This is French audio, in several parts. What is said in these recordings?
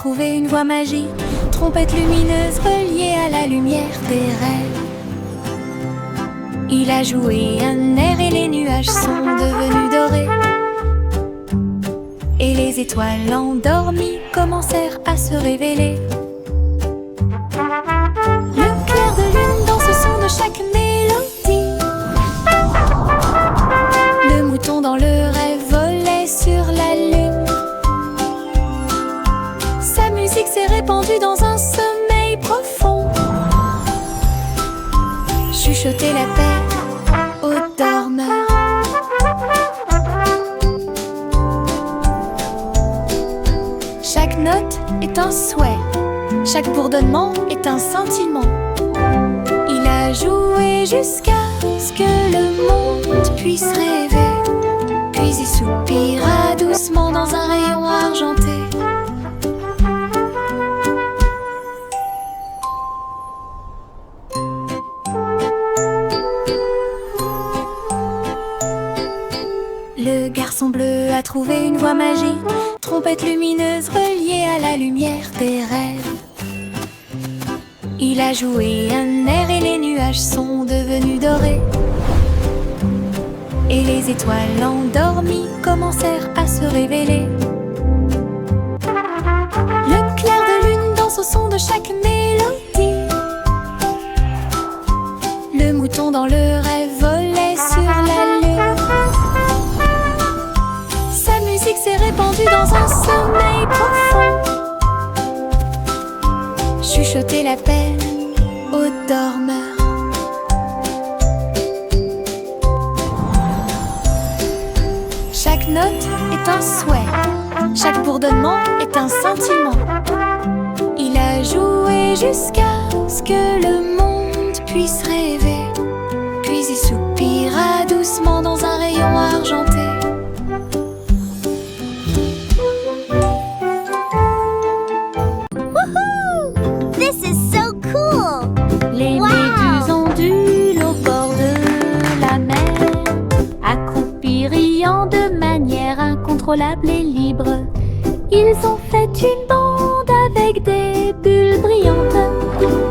trouvé une voie magique, trompette lumineuse reliée à la lumière des rêves. Il a joué un air et les nuages sont devenus dorés. Et les étoiles endormies commencèrent à se révéler. Le clair de lune dans ce son de chaque mélodie. Le mouton dans le rêve volait sur la lune. Sa musique s'est répandue dans un sommeil profond. Chuchoter la paix aux dormeurs. Chaque note est un souhait, chaque bourdonnement est un sentiment. Il a joué jusqu'à ce que le monde puisse rêver. Puis il soupira doucement dans un rayon argenté. Le garçon bleu a trouvé une voie magique, trompette lumineuse reliée à la lumière des rêves. Il a joué un air et les nuages sont devenus dorés. Et les étoiles endormies commencèrent à se révéler. Le clair de lune danse au son de chaque mélodie. Le mouton dans le rêve volait sur la lune. Sa musique s'est répandue dans un sommeil profond. Chuchoter la paix aux dormeurs. Chaque note est un souhait, chaque bourdonnement est un sentiment. Il a joué jusqu'à ce que le monde puisse rêver. Puis il soupira doucement dans un rayon argenté. Les méduses ondulent au bord de la mer, accroupis riant de manière incontrôlable et libre. Ils ont fait une bande avec des bulles brillantes.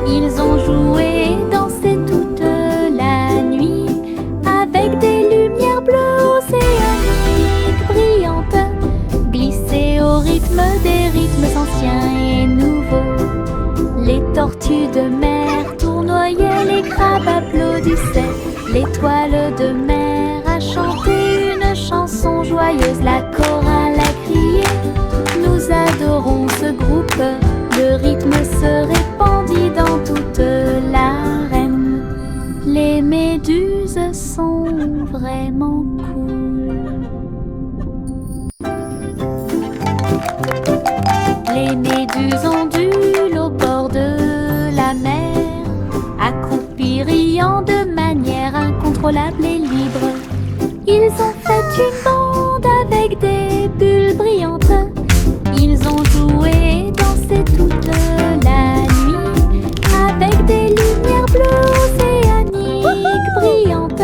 Ils ont joué et dansé toute la nuit avec des lumières bleues océaniques brillantes, glissées au rythme des rythmes anciens et nouveaux. Les tortues de mer tournoyaient, les crabes applaudissaient. L'étoile de mer a chanté une chanson joyeuse. La chorale a crié, nous adorons ce groupe. Le rythme se répandit dans toute l'arène. Les méduses sont vraiment cool. Les méduses ondulent au bord de la mer, accroupis riant de manière incontrôlable et libre. Ils ont fait une bande avec des bulles brillantes. Ils ont joué et dansé toute la nuit avec des lumières bleues océaniques brillantes,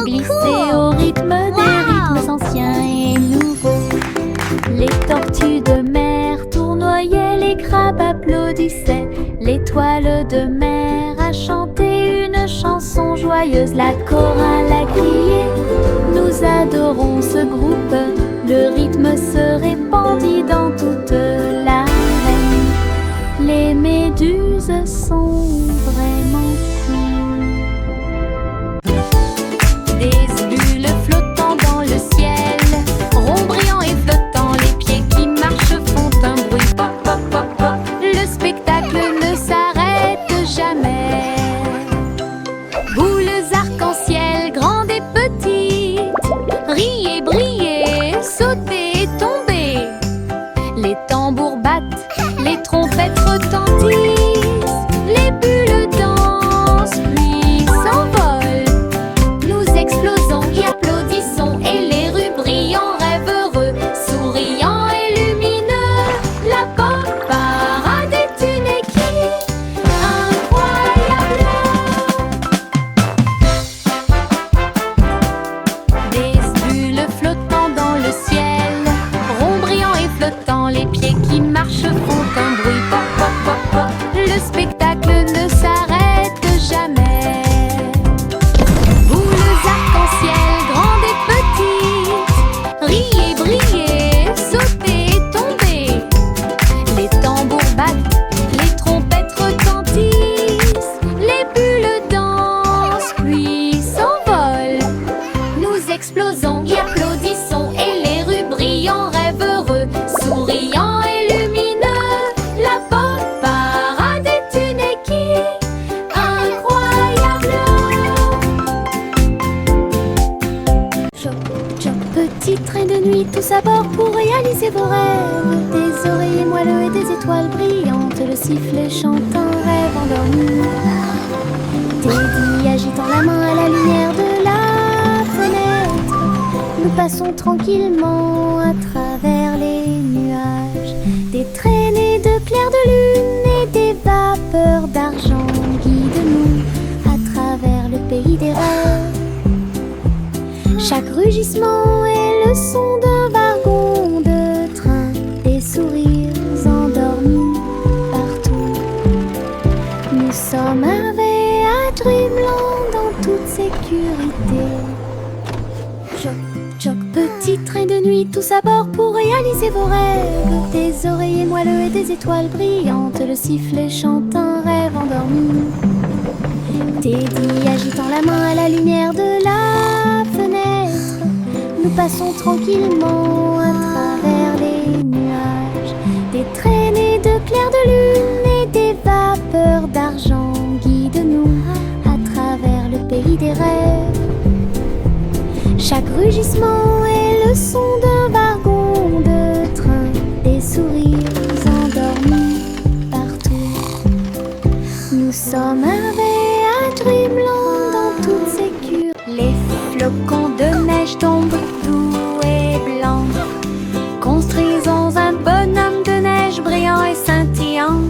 glissées au rythme des rythmes anciens et nouveaux. Les tortues de mer tournoyaient, les crabes applaudissaient. L'étoile de mer a chanté une chanson joyeuse. La chorale a crié, nous adorons ce groupe. Le rythme se répandit dans toute l'arène. Les méduses sont vraiment cool. Des bulles petits trains de nuit, tous à bord pour réaliser vos rêves. Des oreillers moelleux et des étoiles brillantes, le sifflet chante un rêve endormi. Teddy agitant la main à la lumière de la fenêtre, nous passons tranquillement à travers les nuages. Des traînées de clairs de lune et des vapeurs d'argent guident-nous à travers le pays des rêves. Chaque rugissement est le son d'un wagon de train, des sourires endormis partout. Nous sommes arrivés à Dreamland en toute sécurité. Choc, choc, petit train de nuit, tous à bord pour réaliser vos rêves. Des oreillers moelleux et des étoiles brillantes, le sifflet chante un rêve endormi. Teddy agitant la main à la lumière de la fenêtre, nous passons tranquillement à travers les nuages. Des traînées de clairs de lune et des vapeurs d'argent guident-nous à travers le pays des rêves. Chaque rugissement est le son d'un wagon de train, des sourires endormis partout. Nous sommes arrivés à Dreamland en toute sécurité. Les flocons de neige tombent doux et blancs, construisons un bonhomme de neige brillant et scintillant.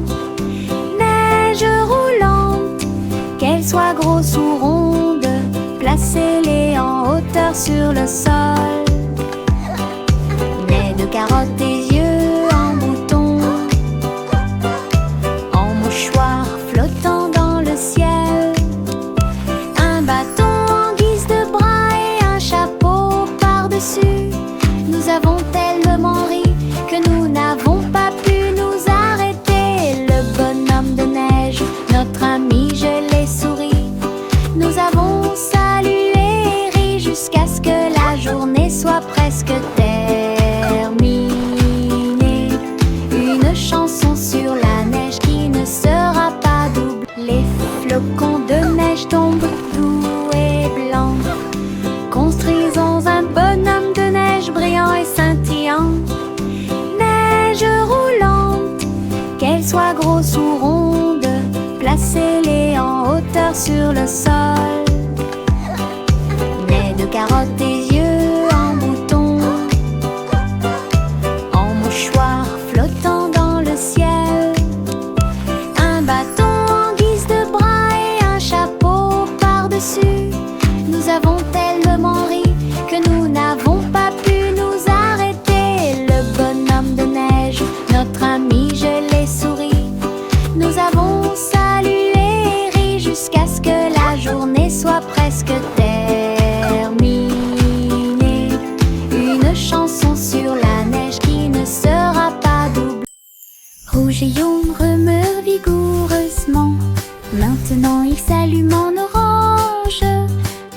Neige roulante, qu'elle soit grosse ou ronde, placez-les en hauteur sur le sol. Nez de carottes et yeux en bouton, en mouchoir flottant dans le ciel. Un bâton en guise de bras et un chapeau par-dessus. Nous avons tellement ri que nous n'avons pas pu nous arrêter. Le bonhomme de neige, notre ami, je l'ai souri. Nous avons salué et ri jusqu'à ce que la journée soit presque terminée. Une chanson sur la neige qui ne sera pas double. Les flocons de neige tombent doux et blancs, construisons un bonhomme de neige brillant et scintillant. Neige roulante, qu'elle soit grosse ou ronde, placez-les en hauteur sur le sol. Nez de carottes et yeux en bouton, en mouchoir flottant dans le ciel. Un bâton en guise de bras et un chapeau par-dessus. Nous avons tellement ri que nous n'avons pas pu nous arrêter. Le bonhomme de neige, notre ami, je l'ai souri. Nous avons salué et ri jusqu'à ce que la journée soit presque terminée. Une chanson sur la neige qui ne sera pas double. Rouge et jaune remeurent vigoureusement, maintenant il s'allume en orange.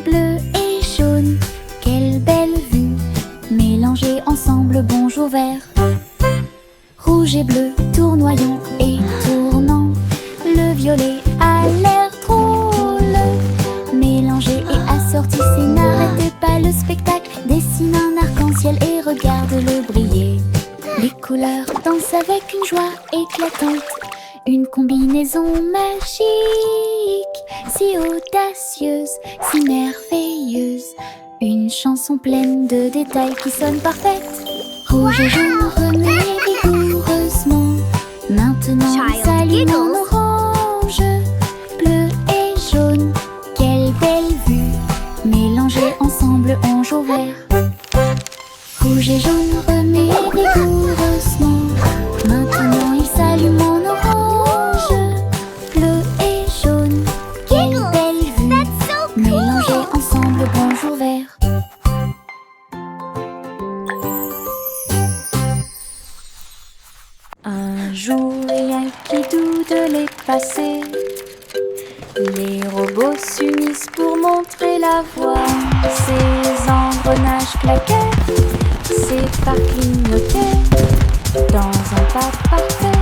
Bleu et jaune, quelle belle vue, mélangés ensemble, bonjour vert. Rouge et bleu, tournoyant et tournant, le violet a l'air drôle. Mélangé et assorti, c'est n'arrêtez pas le spectacle. Dessine un arc-en-ciel et regarde-le briller. Les couleurs dansent avec une joie éclatante, une combinaison magique, si audacieuse, si merveilleuse. Une chanson pleine de détails qui sonne parfaite. Rouge et jaune remuent vigoureusement, maintenant il s'allume en orange. Bleu et jaune, quelle belle vue, mélangés ensemble en jaune vert. Rouge et jaune remuent vigoureusement, maintenant il s'allume en orange. Bleu et jaune, quelle belle vue, mélangés ensemble, bonjour vert. Un jour et un kidou de les passer, les robots s'unissent pour montrer la voie. Ces engrenages claquaient, ces phares clignotaient, dans un pas parfait,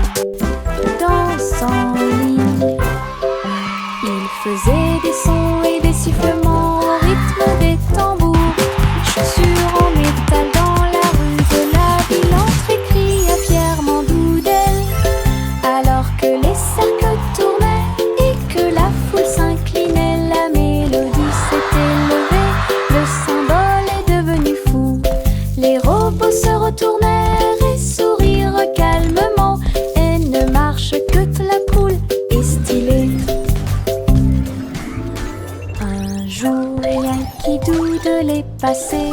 dansant en ligne. Ils faisaient des sons et des sifflements au rythme des tambours. Chaussures en métal doux de les passer.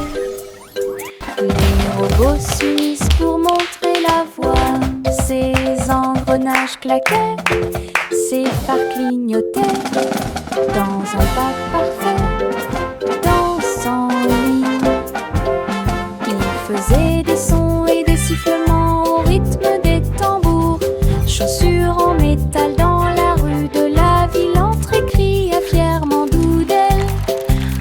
Les robots s'unissent pour montrer la voie. Ces engrenages claquaient, ces phares clignotaient. Dans un pas parfait, dansant en ligne, ils faisaient des sons et des sifflements au rythme des tambours. Chaussures en métal dans la rue de la ville, entrée cria fièrement Doodle.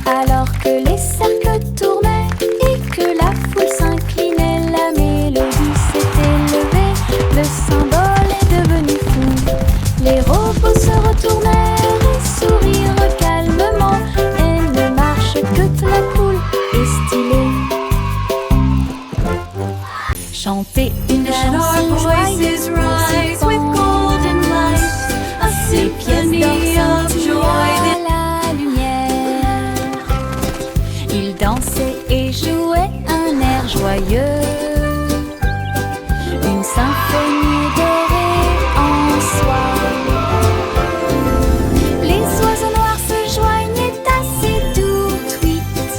Alors que les cercles tournaient et que la foule s'inclinait, la mélodie s'est élevée, le symbole est devenu fou. Les robots se retournèrent et sourirent calmement, et ne marche que la poule est stylée. Chanter une chanson joyeuse pour s'y ces pièces d'or scintillaient à la lumière. Ils dansaient et jouaient un air joyeux, une symphonie dorée en soi. Les oiseaux noirs se joignaient à ces doux tweets.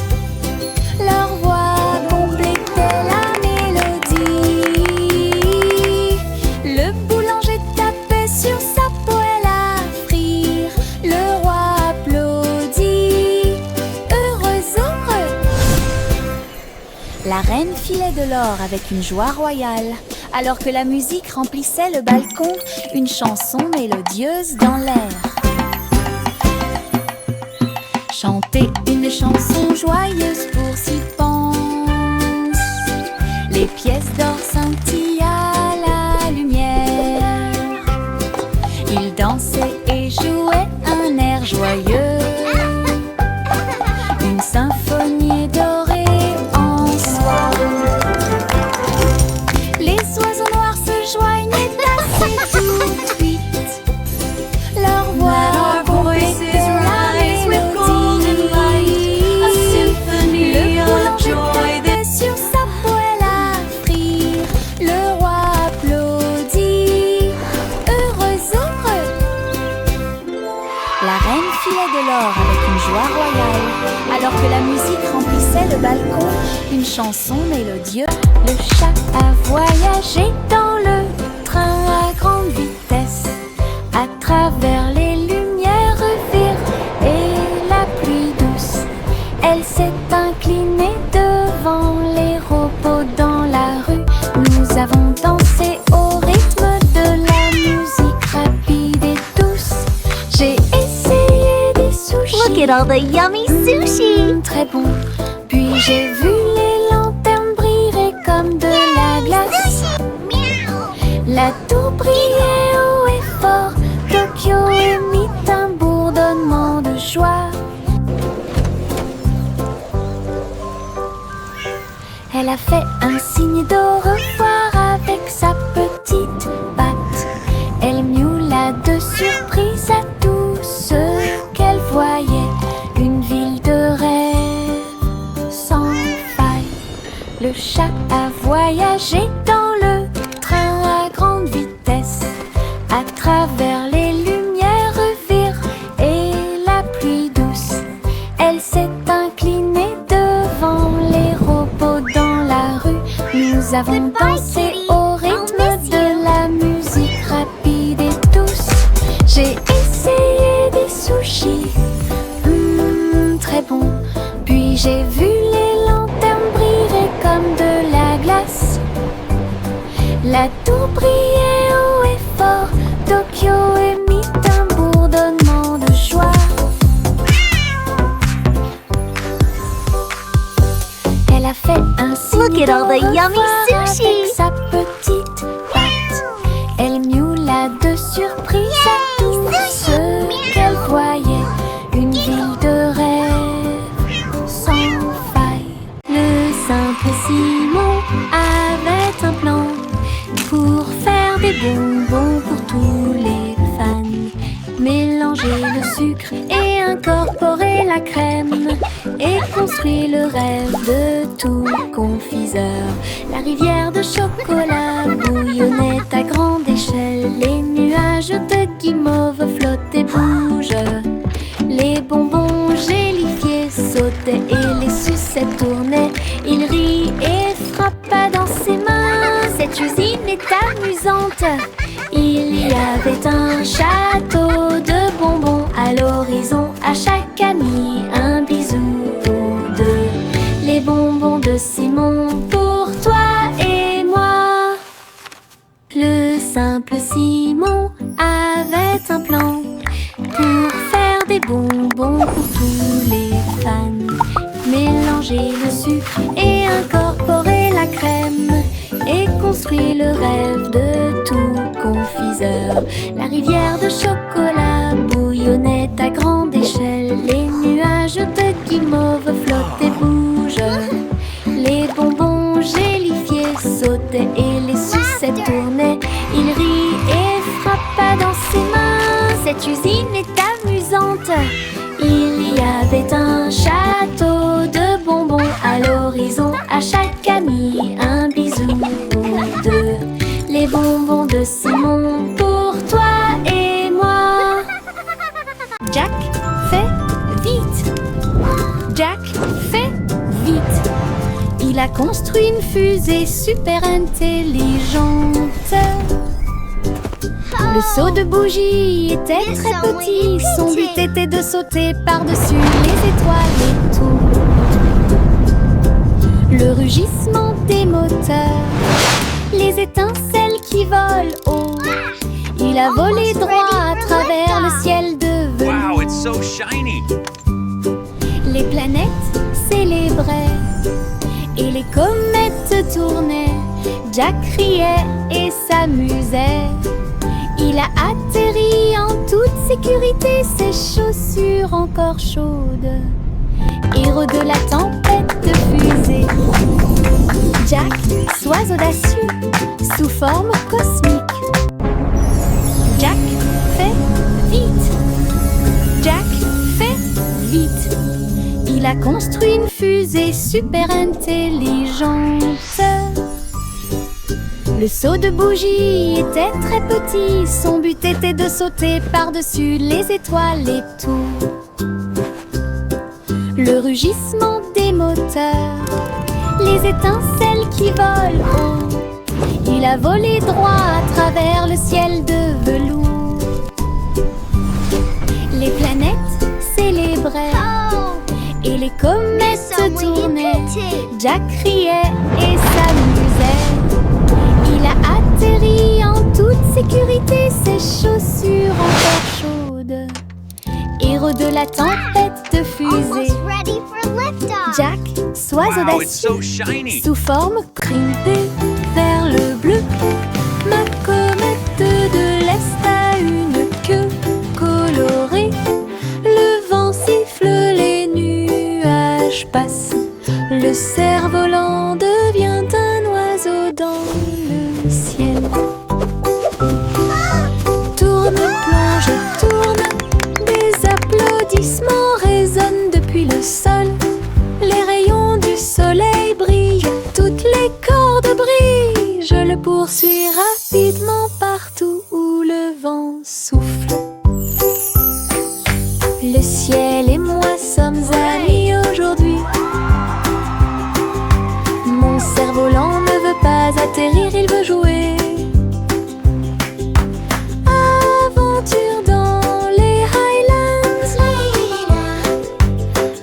Leur voix complétait la mélodie. Le boulanger tapait sur sa poêle à frire. Le roi applaudit, heureux, heureux. La reine filait de l'or avec une joie royale. Alors que la musique remplissait le balcon, une chanson mélodieuse dans l'air. Chanter une chanson joyeuse pour s'y pense. Les pièces d'or scintillent à la lumière. Ils dansaient et jouaient un air joyeux, une symphonie dorée en soi. Les oiseaux noirs se joignaient à ces doux tweets. Leur voix complétait la mélodie. Le boulanger tapait sur sa poêle à frire. Le roi applaudit, heureux, heureux. La reine filait de l'or avec une joie royale. Alors que la musique remplissait le balcon, une chanson mélodieuse. Le chat a voyagé dans le train à grande vitesse, à travers les lumières vives et la pluie douce. Elle s'est inclinée devant les robots dans la rue. Nous avons dansé au rythme de la musique rapide et douce. J'ai essayé des sushis. Look at all the yummy sushi! Très bon. Puis j'ai vu les lanternes briller comme de la glace. La tour brillait haut et fort. Tokyo émit un bourdonnement de joie. Elle a fait un signe d'au revoir avec sa petite patte. Elle miaula de surprise à tout ce qu'elle voyait. Une ville de rêve sans faille. Le chat a voyagé dans le train à grande vitesse, à travers les lumières vives et la pluie douce. Elle s'est inclinée devant les robots dans la rue. Nous avons dansé au rythme de la musique rapide et douce. J'ai essayé des sushis, très bon. Puis j'ai vu les lanternes briller comme de la glace. La tour brillait haut et fort. Tokyo émit un bourdonnement de joie. Elle a fait un signe Look at all the d'au yummy revoir sushi. avec sa petite patte. Elle miaula de surprise à tout ce qu'elle voyait. Une ville de rêve sans faille. Le simple Simon avait un plan pour faire des bonbons pour tous les fans. Mélanger le sucre et incorporer la crème, et construire le rêve de tout confiseur. La rivière de chocolat bouillonnait à grande échelle. Les nuages de guimauve flottaient, bougent. Les bonbons gélifiés sautaient et et les sucettes tournaient. Il rit et frappa dans ses mains. Cette usine est amusante. Il y avait un château de bonbons à l'horizon. À chaque ami un bisou ou deux. Les bonbons de Simon pour toi et moi. Le simple Simon avait un plan pour faire des bonbons pour tous les fans. Mélanger le sucre et incorporer la crème et construire le rêve de tout confiseur. La rivière de chocolat bouillonnait à grande échelle. Les nuages de guimauve flottent et bougent. Les bonbons gélifiés sautaient et les sucettes tournaient. Il rit et frappa dans ses mains. Cette usine est amusante. Il y avait un château de bonbons à l'horizon. À chaque ami un bisou ou deux. Les bonbons de Simon pour toi et moi. Jack fait vite. Jack fait vite. Il a construit une fusée super intelligente. Le seau de bougie était très petit. Son but était de sauter par-dessus les étoiles et tout. Le rugissement des moteurs, les étincelles qui volent haut. Il a volé droit à travers le ciel de velours. Wow, it's so shiny. Les planètes célébraient et les comètes tournaient. Jack riait et s'amusait. Il a atterri en toute sécurité, ses chaussures encore chaudes. Héros de la tempête de fusée. Jack, sois audacieux, sous forme cosmique. Jack fait vite. Jack fait vite. Il a construit une fusée super intelligente. Le seau de bougie était très petit. Son but était de sauter par-dessus les étoiles et tout. Le rugissement des moteurs, les étincelles qui volent haut. Il a volé droit à travers le ciel de velours. Les planètes célébraient et les comètes tournaient. Jack riait et s'amusait. Il a atterri en toute sécurité, ses chaussures encore chaudes. Héros de la tempête de fusée. Jack, sois Wow, it's so audacieux, shiny. sous forme crimpée vers le bleu. Ma comète de l'Est a une queue colorée. Le vent siffle, les nuages passent. Le cerf-volant devient un oiseau dans le ciel. Tourne, plonge, tourne. Des applaudissements résonnent depuis le sol. Les rayons du soleil brillent, toutes les cordes brillent. Je le poursuis rapidement partout où le vent souffle. Le ciel et moi sommes amis aujourd'hui. Mon cerf-volant ne veut pas atterrir, il veut jouer. Aventure dans les Highlands.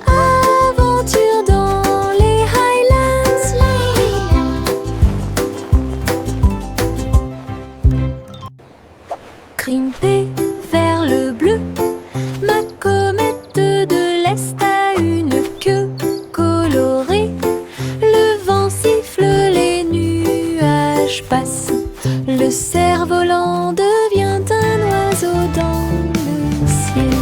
Aventure dans les Highlands. Crimpée vers le bleu, ma comète de l'Est a une queue colorée. Le vent siffle, les nuages passent. Le cerf-volant devient un oiseau dans le ciel.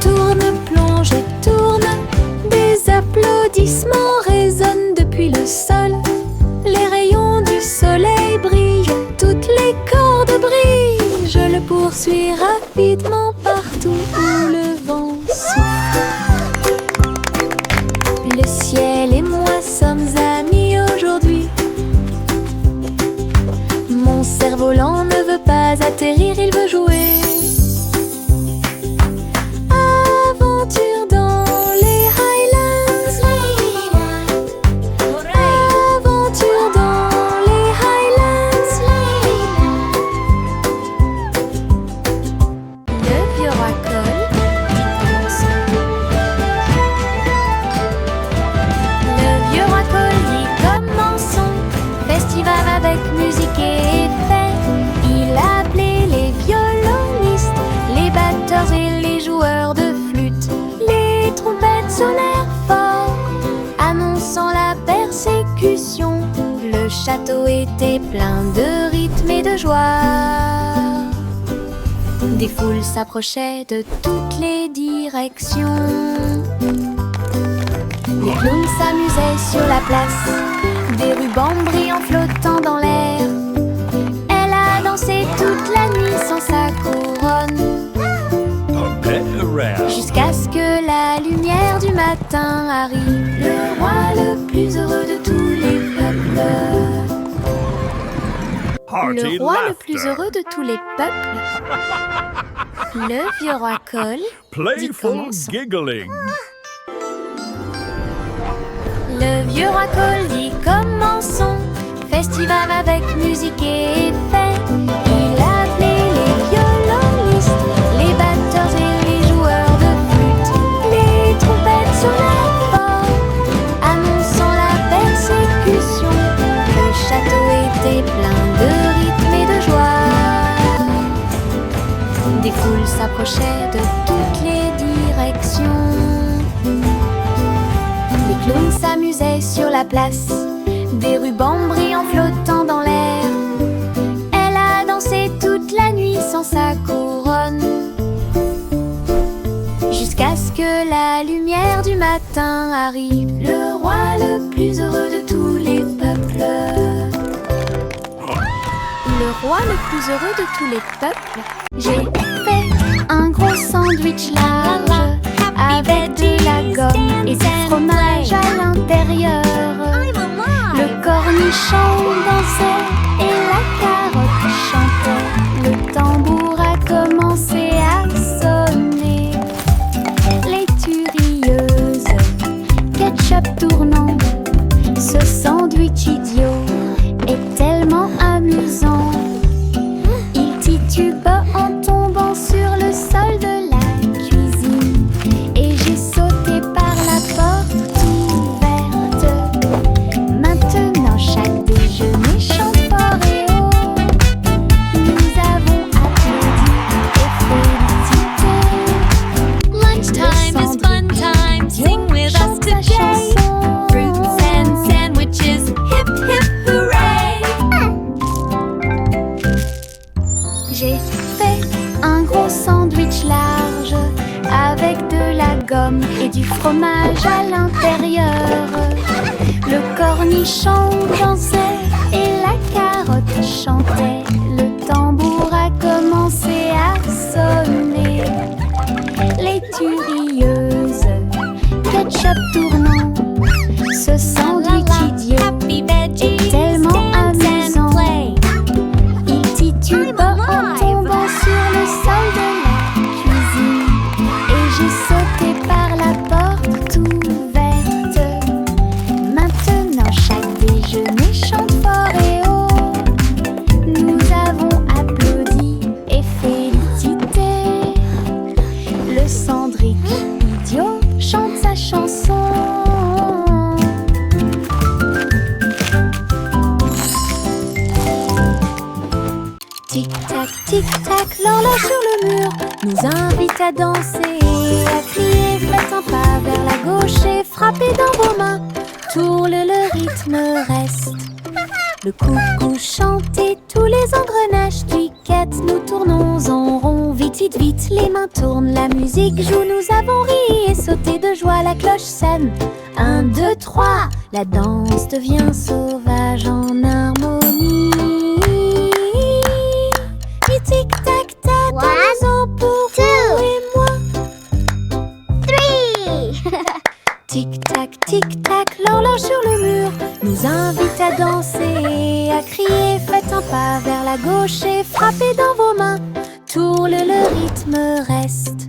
Tourne, plonge et tourne. Des applaudissements résonnent depuis le sol. Les rayons du soleil brillent, toutes les cordes brillent. Je le poursuis rapidement partout où le vent souffle. Le ciel et moi sommes amis aujourd'hui. Mon cerf-volant ne veut pas atterrir, il veut jouer. Aventure dans était plein de rythme et de joie. Des foules s'approchaient de toutes les directions. Les clowns s'amusaient sur la place, des rubans brillants flottant dans l'air. Elle a dansé toute la nuit sans sa couronne, jusqu'à ce que la lumière du matin arrive. Le roi le plus heureux de tous les peuples. Le roi le plus heureux de tous les peuples. Le vieux roi Cole dit commençons. Giggling. Le vieux roi Cole dit commençons. Festival avec musique et effets. Il a appelé les violonistes, les batteurs et les joueurs de flûte, les trompettes sur la porte, annonçant la persécution. Le château était plein de rythme et de joie. Des foules s'approchaient de toutes les directions. Les clowns s'amusaient sur la place, des rubans brillants flottant dans l'air. Elle a dansé toute la nuit sans sa couronne, jusqu'à ce que la lumière du matin arrive. Le roi le plus heureux de tous les peuples. Le roi le plus heureux de tous les peuples. J'ai fait un gros sandwich large avec de la gomme et du fromage à l'intérieur. Le cornichon dansait et la carotte chantait. Le tambour a commencé à sonner. Les turieuses, ketchup tournant. Ce sandwich idiot est tellement amusant. Il titube en tombant sur le sol de la cuisine. Et j'ai sauté par la porte ouverte. Maintenant chaque déjeuner chante fort et haut. Nous avons applaudi et félicité. Lunchtime is fun time. Sing with us Chante sa today. chanson. Fruits and sandwiches. Hip hip hooray! J'ai fait un gros sandwich large avec de la gomme et du fromage à l'intérieur. Le cornichon dansait et la carotte chantait. Le tambour a commencé à sonner. Les turieuses, ketchup tournant. Ce sandwich idiot Happy veggies. est tellement Dance and amusant. play. Il titube en tombant sur le sol de la cuisine. Et j'ai sauté par la porte ouverte. Maintenant chaque déjeuner chante fort et haut. Nous avons applaudi et félicité. Le cendric idiot chante sa chanson. Tic-tac, l'horloge sur le mur nous invite à danser et à crier. Faites un pas vers la gauche et frappez dans vos mains. Tourne, le rythme reste. Le coucou chante et tous les engrenages cliquettent. Nous tournons en rond, vite, vite, vite. Les mains tournent, la musique joue. Nous avons ri et sauté de joie. La cloche sonne. 1, 2, 3. La danse devient sauvage en harmonie. Tic-tac-tac, One, dansons pour two, vous et moi. 3. Tic-tac, tic-tac, l'horloge sur le mur nous invite à danser et à crier. Faites un pas vers la gauche et frappez dans vos mains. Tourne, le rythme reste.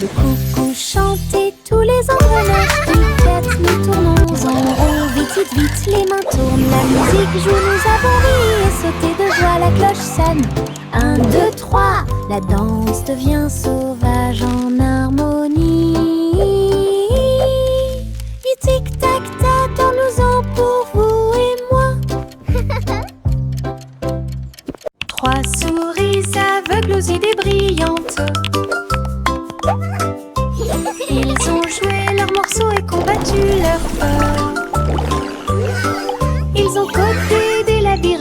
Le coucou chante et tous les engrenages cliquettent. Nous tournons en rond, vite, vite, vite. Les mains tournent, la musique joue. Nous avons ri et sauté de joie. La cloche sonne. 1, 2, 3. La danse devient sauvage en harmonie. Et tic-tac-tac, attends-nous-en pour vous et moi. 3 souris aveugles aux idées brillantes. Ils ont joué leur morceau et combattu leur peur. Ils ont codé des labyrinthes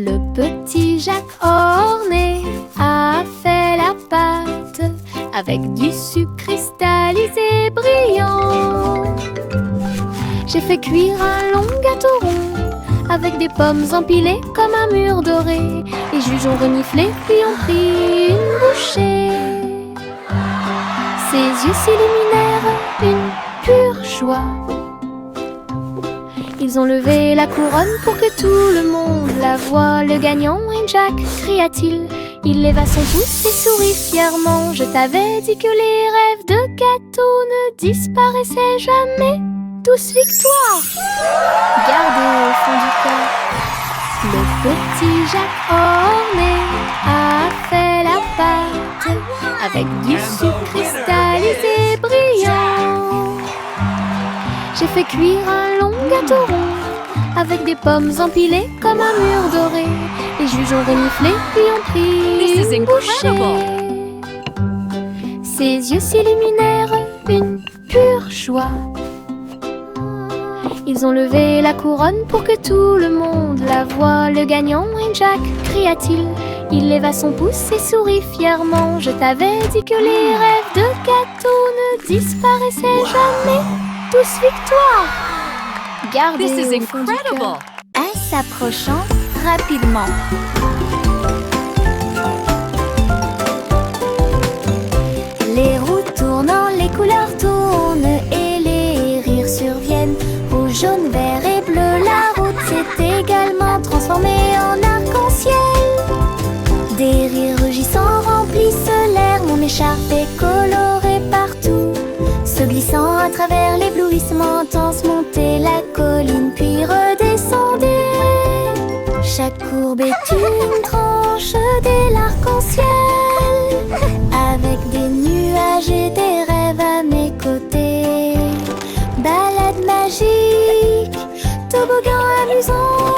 Le petit Jacques orné a fait la pâte avec du sucre cristallisé brillant. J'ai fait cuire un long gâteau rond avec des pommes empilées comme un mur doré. Les juges ont reniflé puis ont pris une bouchée. Ses yeux s'illuminèrent une pure joie. Ils ont levé la couronne pour que tout le monde la voie. Le gagnant est Jack, cria-t-il. Il leva son pouce et sourit fièrement. Je t'avais dit que les rêves de gâteau ne disparaissaient jamais. Tous victoire! Gardez au fond du cœur. Le petit Jacques orné a fait la pâte avec du sucre cristallisé brillant. J'ai fait cuire un long gâteau rond avec des pommes empilées comme un mur doré. Les juges ont reniflé puis ont pris une bouchée. Ses yeux s'illuminèrent une pure joie. Ils ont levé la couronne pour que tout le monde la voie. Le gagnant est Jack, cria-t-il. Il leva son pouce et sourit fièrement. Je t'avais dit que les rêves de gâteau ne disparaissaient jamais. Tous victoire! Gardez au fond du cœur. En s'approchant rapidement. Les roues tournant, les couleurs tournent et les rires surviennent. Rouge, jaune, vert et bleu, la route s'est également transformée en arc-en-ciel. Des rires rugissants remplissent l'air, mon écharpe est colorée partout. Se glissant à travers l'éblouissement intense, montez la colline puis redescendez. Chaque courbe est une tranche de l'arc-en-ciel, avec des nuages et des rêves à mes côtés. Balade magique, toboggan amusant.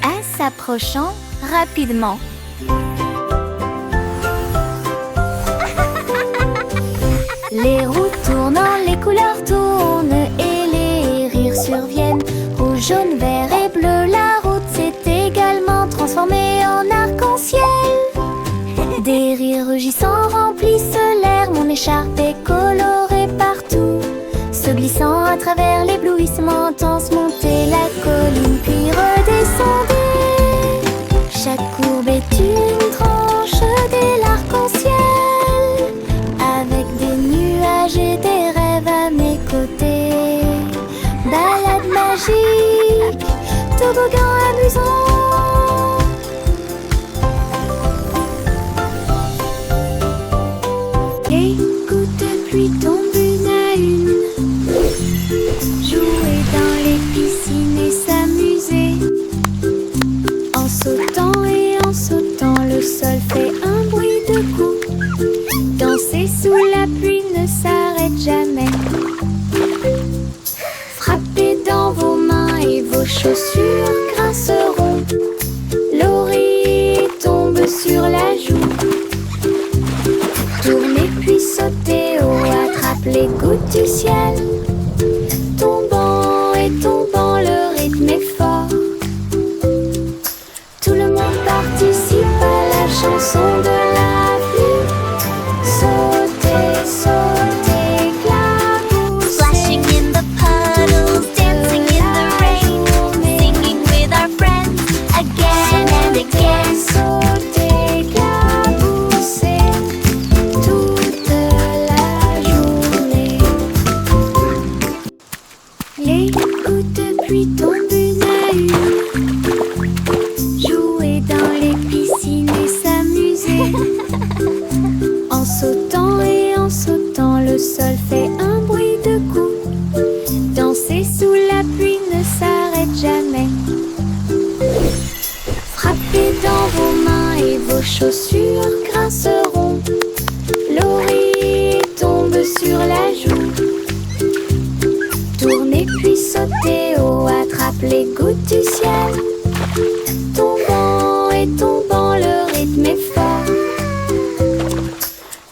En s'approchant rapidement. Les roues tournant, les couleurs tournent et les rires surviennent. Rouge, jaune, vert et bleu, la route s'est également transformée en arc-en-ciel. Des rires rugissants remplissent l'air, mon écharpe est colorée partout. Se glissant à travers l'éblouissement intense, montez la colline puis redescendez. Chaque courbe est une tranche de l'arc-en-ciel, avec des nuages et des rêves à mes côtés. Balade magique, toboggan amusant. Les gouttes de pluie tombent une à une. Jouer dans les piscines et s'amuser. En sautant et en sautant, le sol fait un bruit de coups. Danser sous la pluie ne s'arrête jamais. Frappez dans vos mains et vos chaussures grinceront. L'oreiller tombe sur la joue. Tournez puis sautez haut, attrape les gouttes du ciel. Tombant et tombant, le rythme est fort. Tout le monde participe à la chanson de la pluie. Sautez, sautez, éclaboussez. Splashing in the puddles, dancing in the rain, singing with our friends again and again. Sautez, éclaboussez toute la journée. Les gouttes de pluie tombent une à une. Jouer dans les piscines et s'amuser. En sautant et en sautant, le sol fait un bruit de coups. Danser sous la pluie ne s'arrête jamais. Frappez dans vos mains et vos chaussures grinceront. L'oreiller tombe sur la joue. Tournez puis sautez haut, attrape les gouttes du ciel. Tombant et tombant, le rythme est fort.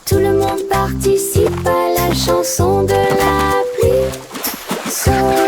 Tout le monde participe à la chanson de la pluie. Wow!